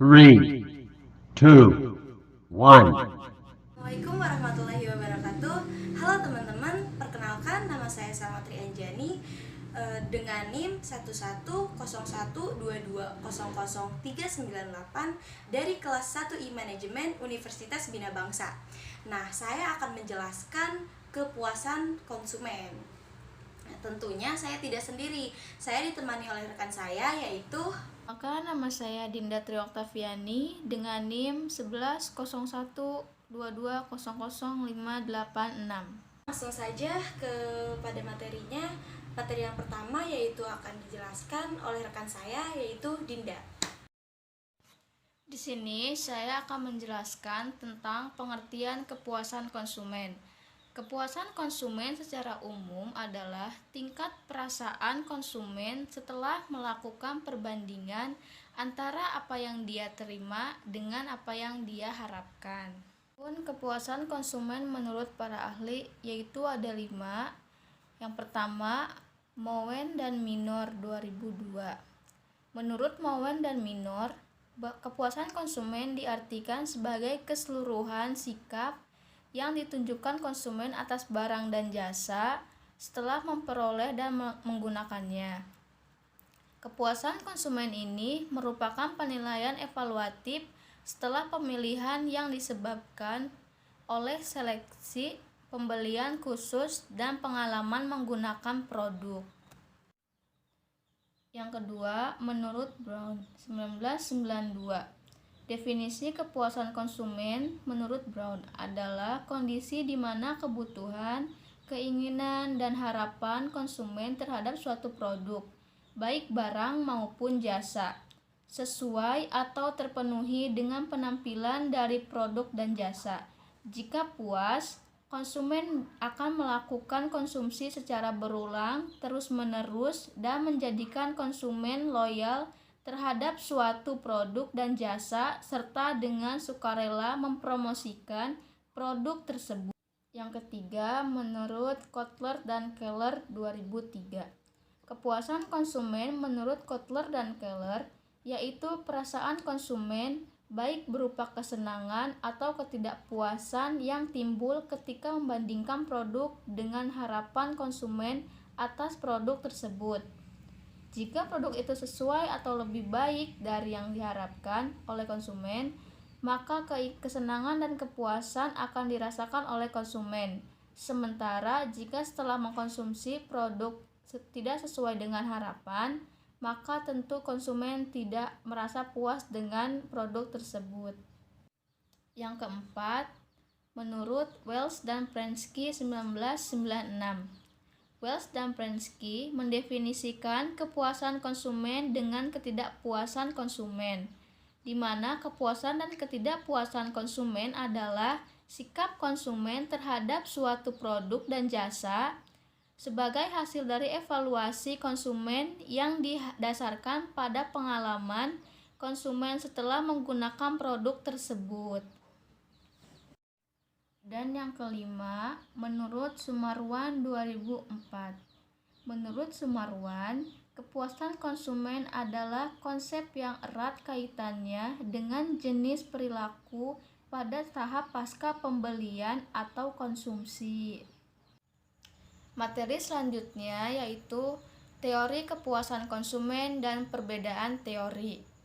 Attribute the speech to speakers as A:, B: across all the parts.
A: Three, two, one.
B: Assalamualaikum warahmatullahi wabarakatuh. Halo teman-teman, perkenalkan nama saya Salma Trianjani dengan NIM 110122000398 dari kelas 1I Manajemen Universitas Bina Bangsa. Nah, saya akan menjelaskan kepuasan konsumen. Nah, tentunya saya tidak sendiri. Saya ditemani oleh rekan saya yaitu
C: Nama saya Dinda Tri Oktaviani dengan NIM 110122000586.
B: Langsung saja kepada materinya. Materi yang pertama yaitu akan dijelaskan oleh rekan saya yaitu Dinda.
C: Di sini saya akan menjelaskan tentang pengertian kepuasan konsumen. Kepuasan konsumen secara umum adalah tingkat perasaan konsumen setelah melakukan perbandingan antara apa yang dia terima dengan apa yang dia harapkan. Kepuasan konsumen menurut para ahli yaitu ada 5. Yang pertama, Mowen dan Minor 2002. Menurut Mowen dan Minor, kepuasan konsumen diartikan sebagai keseluruhan sikap yang ditunjukkan konsumen atas barang dan jasa setelah memperoleh dan menggunakannya. Kepuasan konsumen ini merupakan penilaian evaluatif setelah pemilihan yang disebabkan oleh seleksi, pembelian khusus, dan pengalaman menggunakan produk. Yang kedua, menurut Brown 1992. Definisi kepuasan konsumen menurut Brown adalah kondisi di mana kebutuhan, keinginan, dan harapan konsumen terhadap suatu produk, baik barang maupun jasa, sesuai atau terpenuhi dengan penampilan dari produk dan jasa. Jika puas, konsumen akan melakukan konsumsi secara berulang, terus-menerus, dan menjadikan konsumen loyal terhadap suatu produk dan jasa serta dengan sukarela mempromosikan produk tersebut. Yang ketiga, menurut Kotler dan Keller 2003. Kepuasan konsumen menurut Kotler dan Keller yaitu perasaan konsumen baik berupa kesenangan atau ketidakpuasan yang timbul ketika membandingkan produk dengan harapan konsumen atas produk tersebut. Jika produk itu sesuai atau lebih baik dari yang diharapkan oleh konsumen, maka kesenangan dan kepuasan akan dirasakan oleh konsumen. Sementara jika setelah mengkonsumsi produk tidak sesuai dengan harapan, maka tentu konsumen tidak merasa puas dengan produk tersebut. Yang keempat, menurut Wells dan Prensky 1996. Wells dan Prensky mendefinisikan kepuasan konsumen dengan ketidakpuasan konsumen, di mana kepuasan dan ketidakpuasan konsumen adalah sikap konsumen terhadap suatu produk dan jasa sebagai hasil dari evaluasi konsumen yang didasarkan pada pengalaman konsumen setelah menggunakan produk tersebut. Dan yang kelima, menurut Sumarwan 2004. Menurut Sumarwan, kepuasan konsumen adalah konsep yang erat kaitannya dengan jenis perilaku pada tahap pasca pembelian atau konsumsi. Materi selanjutnya yaitu teori kepuasan konsumen dan perbedaan teori.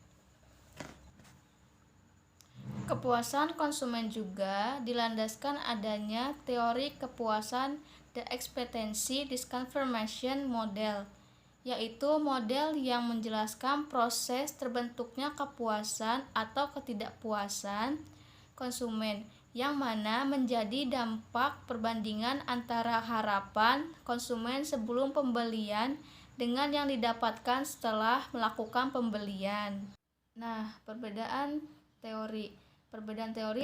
C: Kepuasan konsumen juga dilandaskan adanya teori kepuasan The Expectancy Disconfirmation Model, yaitu model yang menjelaskan proses terbentuknya kepuasan atau ketidakpuasan konsumen, yang mana menjadi dampak perbandingan antara harapan konsumen sebelum pembelian dengan yang didapatkan setelah melakukan pembelian. Nah, perbedaan teori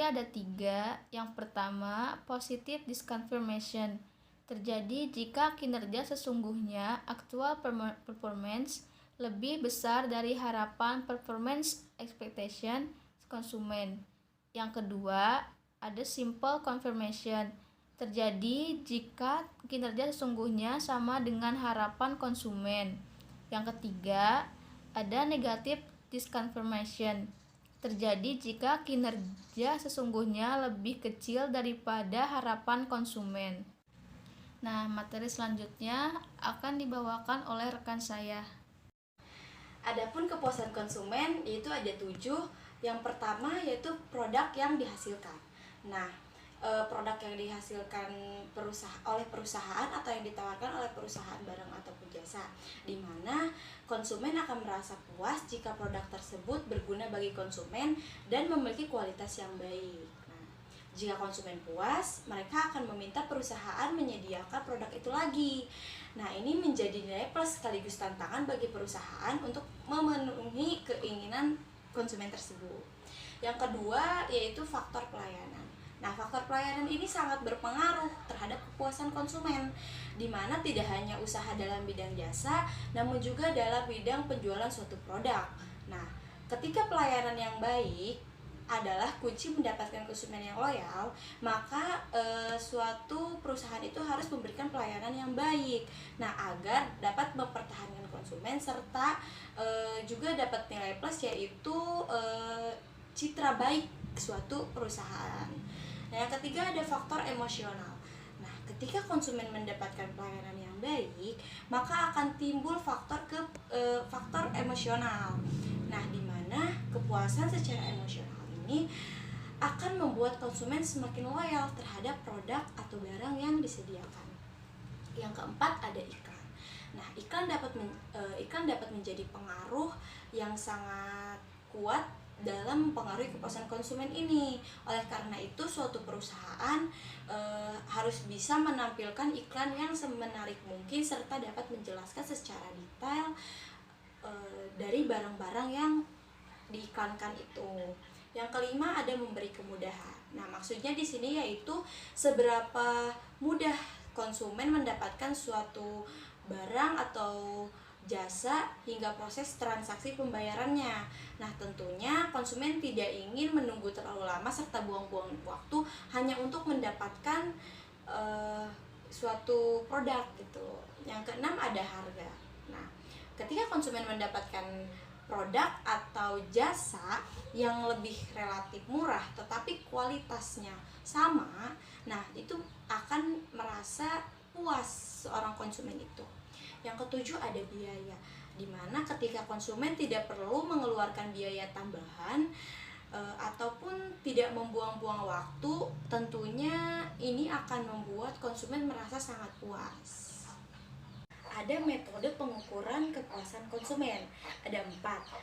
C: ada 3. Yang pertama, positive disconfirmation. Terjadi jika kinerja sesungguhnya actual performance lebih besar dari harapan performance expectation konsumen. Yang kedua, ada simple confirmation. Terjadi jika kinerja sesungguhnya sama dengan harapan konsumen. Yang ketiga, ada negative disconfirmation. terjadi jika kinerja sesungguhnya lebih kecil daripada harapan konsumen. Nah, materi selanjutnya akan dibawakan oleh rekan saya.
B: Adapun kepuasan konsumen yaitu ada 7. Yang pertama yaitu produk yang dihasilkan. Nah, produk yang dihasilkan oleh perusahaan atau yang ditawarkan oleh perusahaan barang ataupun jasa, di mana konsumen akan merasa puas jika produk tersebut berguna bagi konsumen dan memiliki kualitas yang baik. Nah, jika konsumen puas, mereka akan meminta perusahaan menyediakan produk itu lagi. Nah, ini menjadi nilai plus sekaligus tantangan bagi perusahaan untuk memenuhi keinginan konsumen tersebut. Yang kedua yaitu faktor pelayanan. Nah, faktor pelayanan ini sangat berpengaruh terhadap kepuasan konsumen, di mana tidak hanya usaha dalam bidang jasa, namun juga dalam bidang penjualan suatu produk. Nah, ketika pelayanan yang baik adalah kunci mendapatkan konsumen yang loyal, maka suatu perusahaan itu harus memberikan pelayanan yang baik. Nah, agar dapat mempertahankan konsumen serta juga dapat nilai plus yaitu citra baik suatu perusahaan. Nah, yang ketiga ada faktor emosional. Nah, ketika konsumen mendapatkan pelayanan yang baik, maka akan timbul faktor emosional. Nah, di mana kepuasan secara emosional ini akan membuat konsumen semakin loyal terhadap produk atau barang yang disediakan. Yang keempat ada iklan. Nah, iklan dapat menjadi pengaruh yang sangat kuat dalam mempengaruhi kepuasan konsumen ini. Oleh karena itu, suatu perusahaan harus bisa menampilkan iklan yang semenarik mungkin serta dapat menjelaskan secara detail dari barang-barang yang diiklankan itu. Yang kelima ada memberi kemudahan. Nah, maksudnya di sini yaitu seberapa mudah konsumen mendapatkan suatu barang atau jasa hingga proses transaksi pembayarannya. Nah, tentunya konsumen tidak ingin menunggu terlalu lama serta buang-buang waktu hanya untuk mendapatkan suatu produk gitu. Yang keenam ada harga. Nah, ketika konsumen mendapatkan produk atau jasa yang lebih relatif murah tetapi kualitasnya sama, nah itu akan merasa puas seorang konsumen itu. Yang ketujuh ada biaya, dimana ketika konsumen tidak perlu mengeluarkan biaya tambahan ataupun tidak membuang-buang waktu, tentunya ini akan membuat konsumen merasa sangat puas. Ada metode pengukuran kepuasan konsumen, ada 4.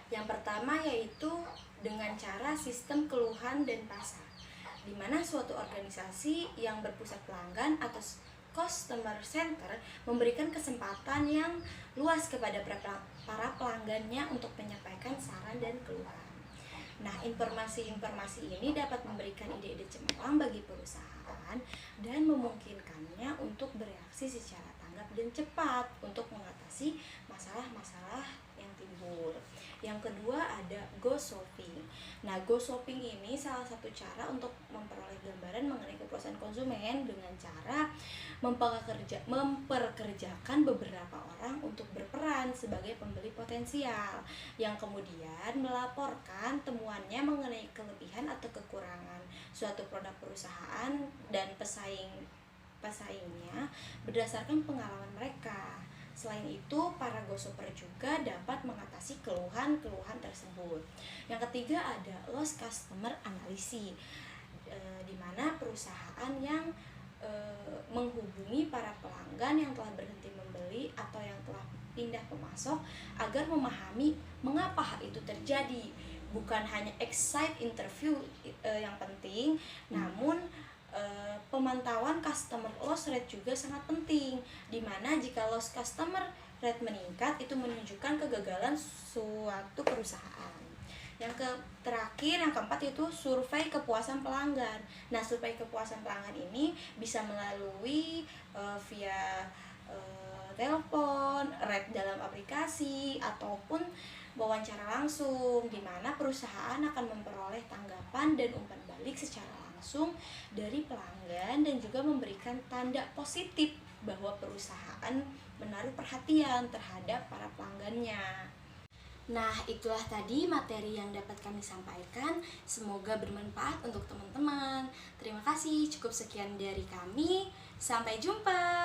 B: Yang pertama yaitu dengan cara sistem keluhan dan pasar, di mana suatu organisasi yang berpusat pelanggan atau customer center memberikan kesempatan yang luas kepada para pelanggannya untuk menyampaikan saran dan keluhan. Nah, informasi-informasi ini dapat memberikan ide-ide cemerlang bagi perusahaan dan memungkinkannya untuk bereaksi secara tanggap dan cepat untuk mengatasi masalah-masalah yang timbul. Yang kedua ada go shopping. Nah, go shopping ini salah satu cara untuk memperoleh gambaran mengenai kepuasan konsumen dengan cara memperkerjakan beberapa orang untuk berperan sebagai pembeli potensial yang kemudian melaporkan temuannya mengenai kelebihan atau kekurangan suatu produk perusahaan dan pesaingnya berdasarkan pengalaman mereka. Selain itu, para go-shopper juga dapat mengatasi keluhan-keluhan tersebut. Yang ketiga ada lost customer analysis, di mana perusahaan yang menghubungi para pelanggan yang telah berhenti membeli atau yang telah pindah pemasok agar memahami mengapa hal itu terjadi. Bukan hanya excite interview yang penting, namun pemantauan customer loss rate juga sangat penting, dimana jika loss customer rate meningkat itu menunjukkan kegagalan suatu perusahaan. Yang terakhir, yang keempat itu survei kepuasan pelanggan. Nah, survei kepuasan pelanggan ini bisa melalui via telepon, rate dalam aplikasi, ataupun wawancara langsung, di mana perusahaan akan memperoleh tanggapan dan umpan balik secara langsung dari pelanggan dan juga memberikan tanda positif bahwa perusahaan menaruh perhatian terhadap para pelanggannya. Nah, itulah tadi materi yang dapat kami sampaikan. Semoga bermanfaat untuk teman-teman. Terima kasih, cukup sekian dari kami. Sampai jumpa.